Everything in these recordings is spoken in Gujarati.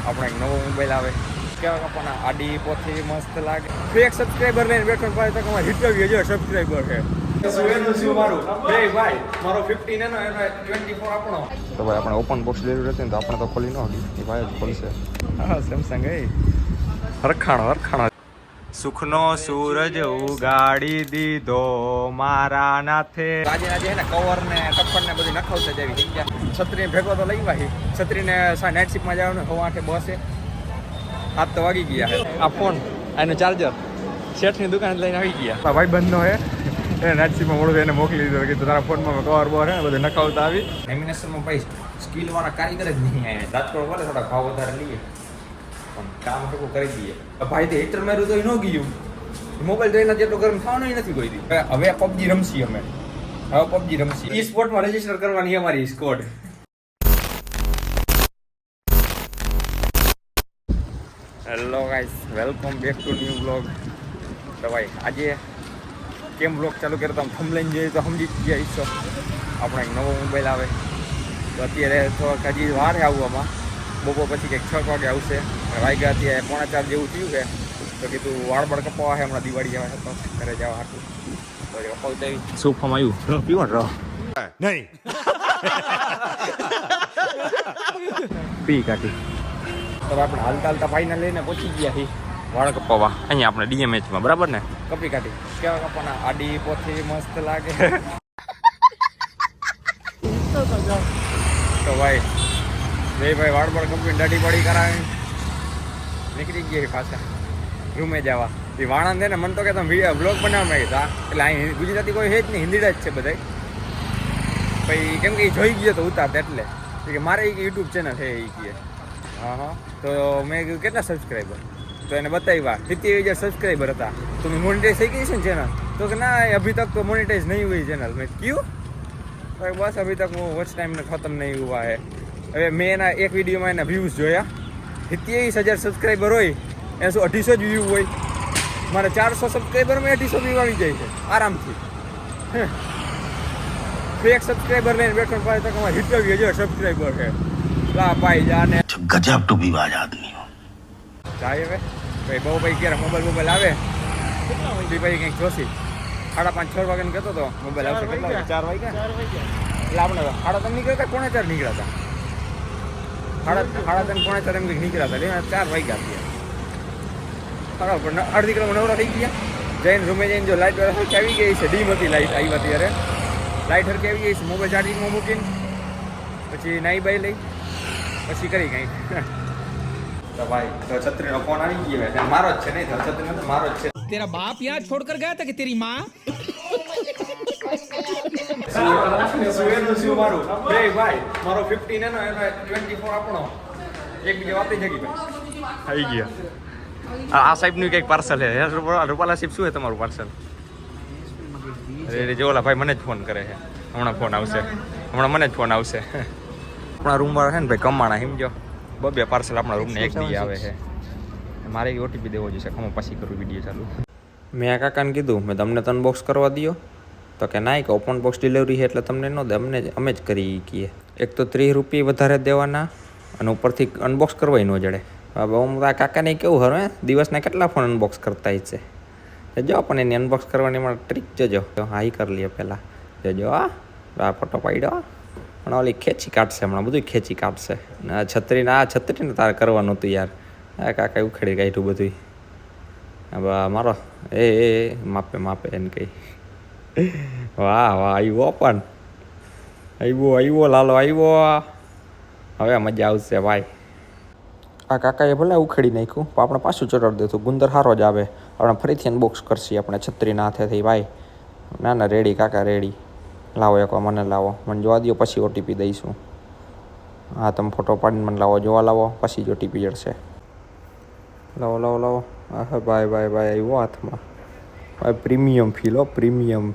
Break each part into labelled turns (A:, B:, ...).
A: આપણે એક નવો મોબાઈલ આવે કેવા આપણને આડી પોથી મસ્ત લાગે ફેક સબસ્ક્રાઈબર લઈને બેઠો ભાઈ તો તમારે હિટવી જો સબસ્ક્રાઈબર છે મારું ભાઈ મારો 15 એનો 24 આપણો તો ભાઈ આપણે ઓપન બોક્સ લેવું રહેશે ને તો આપણે તો ખોલી ન હકી એ ભાઈ ખોલશે હા સેમસંગ એ હરખાણો સુખનો સૂરજ ઉગાડી દીધો મારા નાથે આજે હે ને કવર ને ટપ્પર ને બધી નખાવતા જેવી જગ્યા છત્રી ભેગો તો લઈ વાહી છત્રીને નાઇટ શિફ્ટમાં જવાનું 8 બસે હાથ તો વાગી ગયા છે આ ફોન એનું ચાર્જર શેઠની દુકાન લઈને આવી ગયા ભાઈ બંધનો હે એને નાઇટ શિફ્ટમાં મોડું એને મોકલી દીધો કે તારા ફોનમાં કવર બોર હે બધું નખાવતા આવી લેમિનેશનમાં ભાઈ સ્કિલ વાળા કારીગર જ નહીં આવે રાજકોટ વાળા થોડા ભાવ વધારે લઈએ પણ કામ ટૂંકું કરી દઈએ ભાઈ તો હીટર માર્યું તો એ ન ગયું મોબાઈલ તો એના જેટલો ગરમ થવાનો નથી કોઈ દી હવે પબજી રમશી અમે ઈ સ્પોર્ટમાં રજીસ્ટર કરવાની અમારી squad hello guys welcome back to new blog તો ભાઈ આજે કેમ બ્લોગ ચાલુ કર્યો તમે થંબનેલ જોઈએ તો સમજી જ ગયા છો આપણે એક નવો મોબાઈલ આવે તો અત્યારે થોડાક હજી વાર છે આવવામાં બપોર પછી કંઈક 6 વાગે આવશે વાગ્યા અત્યારે 3:45 જેવું થયું છે તો કીધું વાળબળ કપાવા છે હમણાં દિવાળી જવા તો ઘરે જવા હાટું તો કપાવી દેવી સોફામાં આવ્યું પીવો રહો નહીં પી કાઢી તો આપણે હાલતા ફાઇનલ લઈને પહોંચી ગયા છીએ વાળ કપાવા અહીંયા આપણે ડીએમએચમાં બરાબર ને કપી કાઢી કેવા કપાના આડી પોથી મસ્ત લાગે તો ભાઈ ભાઈ વાળબળ કપીને દાઢી બાડી કરાવી નીકળી ગયા પાછા રૂમે જવા એ વાણંદ ને મને તો કે તમે બ્લોગ બનાવવા માંગતા એટલે અહીં ગુજરાતી કોઈ છે જ નહીં હિન્દી જ છે બધા પછી કેમ કે એ જોઈ ગયો તો ઉતારતા એટલે કે મારે યુટ્યુબ ચેનલ છે એ કહે હા તો મેં કીધું કેટલા સબસ્ક્રાઈબર તો એને બતાવ્યા 70,000 સબસ્ક્રાઈબર હતા તો મેં મોનિટાઈઝ થઈ ગઈ છે ને ચેનલ તો કે ના અભી તક તો મોनिटाइज नहीं हुई चैनल में क्यों बस अभी तक वो वॉच टाइम खत्म नहीं हुआ है હવે મેં એના એક વિડીયોમાં એના વ્યૂઝ જોયા 70,000 સબસ્ક્રાઈબર હોય એને શું 250 જ વ્યૂ હોય મારે 400 સબસ્ક્રાઈબરમાં 250 વ્યૂ આવી જાય છે આરામથી ફેક સબસ્ક્રાઈબર લઈને બેઠો ભાઈ તો તમારે હિટવી જો સબસ્ક્રાઈબર છે લા ભાઈ જાને
B: ગજબ ટુ બીવાજ આદમી હો
A: જાય હવે ભાઈ બહુ ભાઈ ક્યારે મોબાઈલ આવે કેટલા ભાઈ કંઈક જોશી 5:30-6 વાગે કહેતો હતો મોબાઈલ આવશે કેટલા 4 વાગ્યા એટલે આપણે 3:30 નીકળ્યા હતા 4:30 નીકળ્યા હતા 3:30 4:30 એમ કંઈક નીકળ્યા હતા 4 વાગ્યા બરાબર અડધી કલાક નવરા થઈ ગયા જઈને રૂમે જઈને જો લાઇટ હરખી આવી ગઈ છે ડીમ હતી લાઇટ આવી ત્યારે લાઇટ હરખી આવી ગઈ છે મોબાઈલ ચાર્જિંગમાં મૂકીને પછી નાઈ બાઈ લઈ પછી કરી કંઈક તો ભાઈ તો છત્રીનો ફોન આવી ગયો મારો જ છે નહીં તો છત્રીનો તો મારો જ છે
C: तेरा बाप यहाँ छोड़कर गया था कि तेरी माँ
A: મારું ભાઈ મારો 15 એનો 24 આપણો એકબીજા વાતે જગી ભાઈ આવી ગયા આ સાહેબનું કંઈક પાર્સલ છે રૂપાલા સાહેબ શું છે તમારું પાર્સલ અરે જો ઓલા ભાઈ મને જ ફોન કરે છે હમણાં ફોન આવશે હમણાં મને જ ફોન આવશે આપણા રૂમવાળા છે ને ભાઈ કમાણા સમજો બે પાર્સલ આપણા રૂમને એક દી આવે છે મારે ઓટીપી દેવો જોઈશે ખમો પછી કરું વિડીયો ચાલુ મેં આ કાકાને કીધું મેં તમને તો અનબોક્સ કરવા દો તો કે ના કે ઓપન બોક્સ ડિલિવરી છે એટલે તમને ન દે અમે જ કરી કીએ એક તો 30 રૂપિયા વધારે દેવાના અને ઉપરથી અનબોક્સ કરવા ન જડે હવે હું આ કાકાને કેવું હર દિવસના કેટલા ફોન અનબોક્સ કરતા જ છે જો પણ એની અનબોક્સ કરવાની મારે ટ્રીક જજો હા એ કરી લઈએ પહેલાં જજો આ ફોટો પાડ્યો પણ ઓલી ખેંચી કાઢશે હમણાં બધું ખેંચી કાઢશે છત્રીને તારે કરવાનું હતું યાર આ કાકા ઉખેડી કાઢ્યું બધું હવે મારો એ માપે એને કહી વાહ આવ્યો પણ આવ્યો લાલો આવ્યો હવે મજા આવશે ભાઈ આ કાકાએ ભલે ઉખેડી નાખ્યું પણ આપણે પાછું ચડાવી દીધું ગુંદર સારો જ આવે આપણે ફરીથી અનબોક્સ કરશી આપણે છત્રીના હાથેથી ભાઈ ના રેડી કાકા રેડી લાવો એકવાર મને લાવો મને જોવા દો પછી ઓટીપી દઈશું હા તમે ફોટો પાડીને મને લાવો જોવા લાવો પછી જ ઓટીપી જડશે લાવો હા ભાઈ આવ્યો હાથમાં ભાઈ પ્રીમિયમ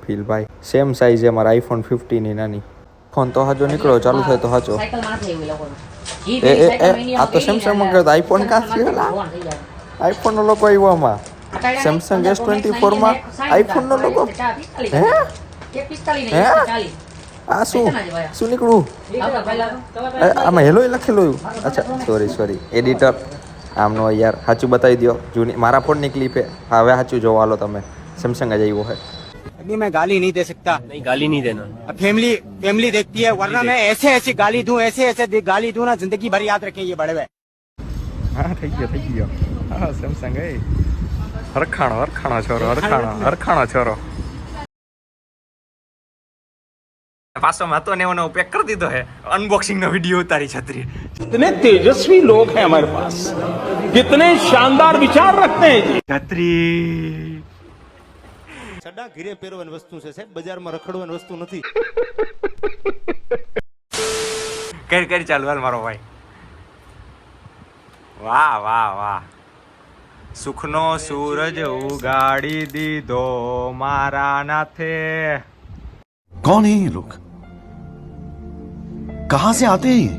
A: ફીલ ભાઈ સેમ સાઈઝ છે મારા આઈફોન 15 ની નાની ફોન તો હાજો નીકળો ચાલુ થાય તો હાજો આ તો સેમસંગ માં ગયો આઈફોન કાં થયો આઈફોન નો લોકો આવ્યો આમાં સેમસંગ S24 માં આઈફોન નો લોકો હે આ શું નીકળું આમાં હેલો લખેલું અચ્છા સોરી એડિટર આમ નો યાર સાચું બતાવી દો જૂની મારા ફોનની ક્લિપ હે હવે સાચું જોવા હાલો તમે સેમસંગ જ આવ્યો હે
D: अभी मैं गाली नहीं दे सकता।
E: नहीं गाली नहीं देना।
D: अब फैमिली देखती है, वरना मैं ऐसे गाली दूं, ऐसे गाली दूं ना, जिंदगी भर याद रखें ये बड़े भाई।
A: હા થઈ ગયો હા સેમસંગ એ હરખાણો છોરો પાછો માં તો ને પેક કરી દીધો હે અનબોક્સિંગ નો વિડિયો ઉતારી છત્રી
C: कितने तेजस्वी लोग हैं हमारे पास, कितने शानदार विचार रखते हैं जी।
A: છત્રી
F: સડા ઘીરે પહેરવાની વસ્તુ છે સાહેબ, બજારમાં રખડવાની વસ્તુ નથી.
A: કરી ચાલુ હાલ મારો ભાઈ વાહ સુખનો સૂરજ ઉગાડી દીધો મારા નાથે
B: कौन है ये लोग, कहां से आते हैं ये?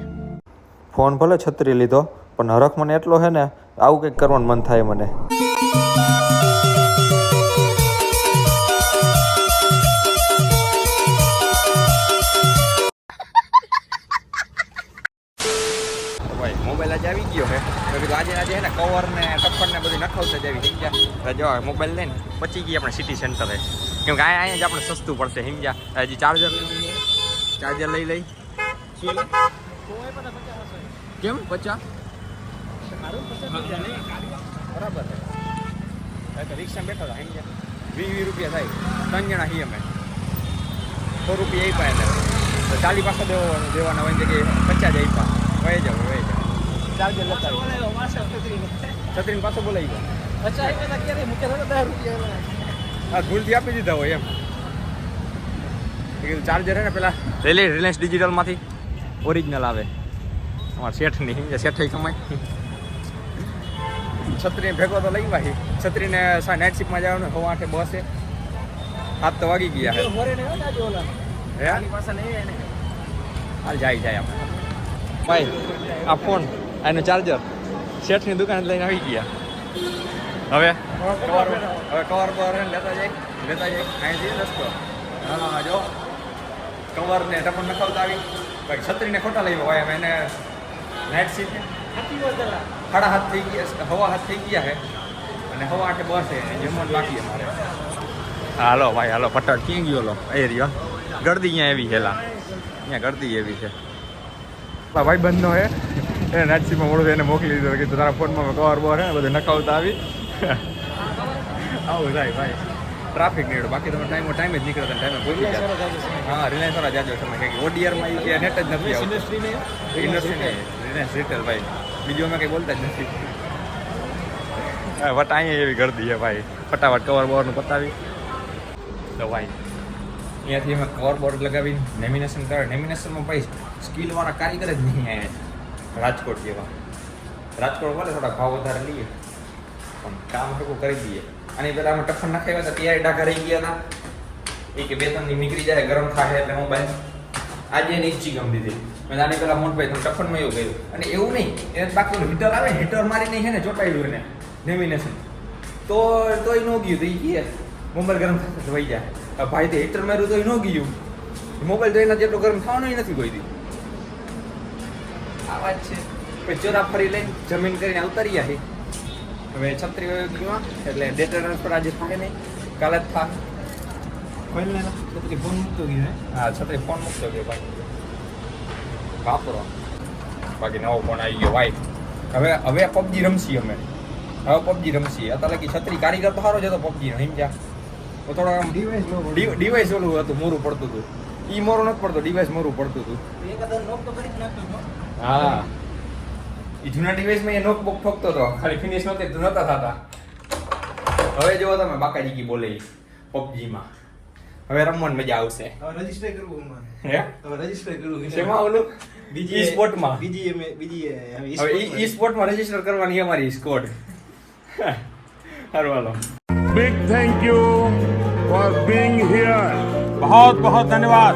A: ફોન ભલે છત્રી લીધો પણ હરખ મને એટલો હે ને આવું કંઈક કરવાનું મન થાય મને મોબાઈલ આજે આવી ગયો હે તો કીધું આજે હે ને કવર ને ટપ્પર ને બધું નખાવતા જ આવી સમજ્યા જો મોબાઈલ લઈને પચી ગઈ આપણે સિટી સેન્ટરે કેમ કે અહીંયા જ આપણે સસ્તું પડશે સમજ્યા હજી ચાર્જર લઈ લઈ કેમ 50 બરાબર છે રિક્ષા બેઠા હતા સમજ્યા 20 રૂપિયા થાય 3 જણા છીએ અમે 100 રૂપિયા આપ્યા એને તો 40 પાછા દેવાના હોય કે 50 જ આપ્યા વહી જાવ ચાર્જર લેતા છત્રીને પાછો બોલાવી ગયો હા ભૂલથી આપી દીધા હોય એમ કીધું ચાર્જર હે ને પેલા રિલાયન્સ ડિજિટલમાંથી ઓરિજિનલ આવે અમારા શેઠની શેઠ કમાય છત્રી ભેગો તો લઈ વાહી છત્રીને નાઇટ શિફ્ટમાં જવાનું 8:30 બસે 7 તો વાગી ગયા હે હાલ જાય આપણે ભાઈ આ ફોન આનું ચાર્જર શેઠની દુકાન લઈને આવી ગયા હવે કવર પર લેતા જાય અહીંથી રસ્તો હા જો કવર ને ટપણ નખાવતા આવી બાકી છત્રીને ખોટા લઈ ભાઈ અમે એને નાઇટ સીટ 7:30 થઈ ગયા 7:30 થઈ ગયા છે અને 8:30 બસ છે જમવાનું બાકી અમારે હાલો ભાઈ હાલો ફટાફટ ક્યાં ગયો લો એ રહ્યો ગરદી અહીંયા એવી હેલા અહીંયા ગરદી એવી છે ભાઈ બંધનો હે એને નાચીમાં મોડું એને મોકલી દીધો કે તારા ફોનમાં કવર બોર હે બધું નખાવતા આવી આવું થાય ભાઈ ટ્રાફિક નીકળો બાકી તમે ટાઈમ જ નીકળતા ટાઈમે પહોંચી ગયા હા રિલાયન્સ વાળા જાજો તમે કંઈક ઓડીઆરમાં કે નેટ જ નથી ઇન્ડસ્ટ્રી રિલાયન્સ રિટેલ ભાઈ બીજું અમે કંઈ બોલતા જ નથી વટ અહીંયા એવી ગરદી છે ભાઈ ફટાફટ કવર બોરનું પતાવી તો ભાઈ અહીંયાથી અમે કવર બોર્ડ લગાવીને લેમિનેશન કરે લેમિનેશનમાં ભાઈ સ્કિલવાળા કારીગર જ નહીં અહીંયા રાજકોટ જેવા રાજકોટ ભલે થોડા ભાવ વધારે લઈએ પણ કામ ટૂંકું કરી દઈએ અને પેલા અમે ટફન નાખાવ્યા હતા ત્યારે ડાઘા રહી ગયા હતા એ કે 2-3 નીકળી જાય ગરમ થાય એટલે મોબાઈલ આજે એને ઈચ્છી ગમ દીધી મેં આની પેલા મોટભાઈ તમે ટફનમાં એવું કર્યું અને એવું નહીં એને બાકી હીટર આવે હીટર મારીને છે ને ચોટાડ્યું એને લેમિનેશન તો એ ન ગયું તો એ કહે મોબાઈલ ગરમ થશે વહી જાય ભાઈ તે હીટર માર્યું તો એ ન ગયું મોબાઈલ તો એના જેટલો ગરમ થવાનો નથી કોઈ દી આ વાત છે પછી ચોરા ફરી લઈને જમીન કરીને ઉતારી આવી હવે છત્રી ગયું એટલે ડેટા ટ્રાન્સફર આજે થાય નહીં કાલે જ થાય છત્રી ફોન મૂકતો ગયો હા છત્રી ફોન મૂકતો ગયો ભાઈ વાપરો બાકી નવો ફોન આવી ગયો ભાઈ હવે પબજી રમશી અમે અત્યારે કે છત્રી કારીગર તો સારો જ હતો પબજી સમજ્યા તો થોડો આમ ડિવાઇસ ઓલું હતું મોરું પડતું હતું ઈ મોરું નથી પડતો ડિવાઇસ મોરું પડતું હતું હા એ જૂના ડિવાઇસમાં એ નોક બોક ઠોકતો હતો ખાલી ફિનિશ નહોતી નહોતા થતા હવે જુઓ તમે બાકાજી બોલે પબજીમાં હવે રમવાની મજા આવશે
F: રજીસ્ટર કરવું
A: હે
F: રજીસ્ટર કરવું
A: શેમાં ઓલું ઈ સ્પોર્ટમાં
F: બીજી
A: હવે ઈ સ્પોર્ટમાં રજીસ્ટર કરવાની અમારી સ્કોડ સારું હાલો
C: big thank you for being here, बहुत बहुत धन्यवाद।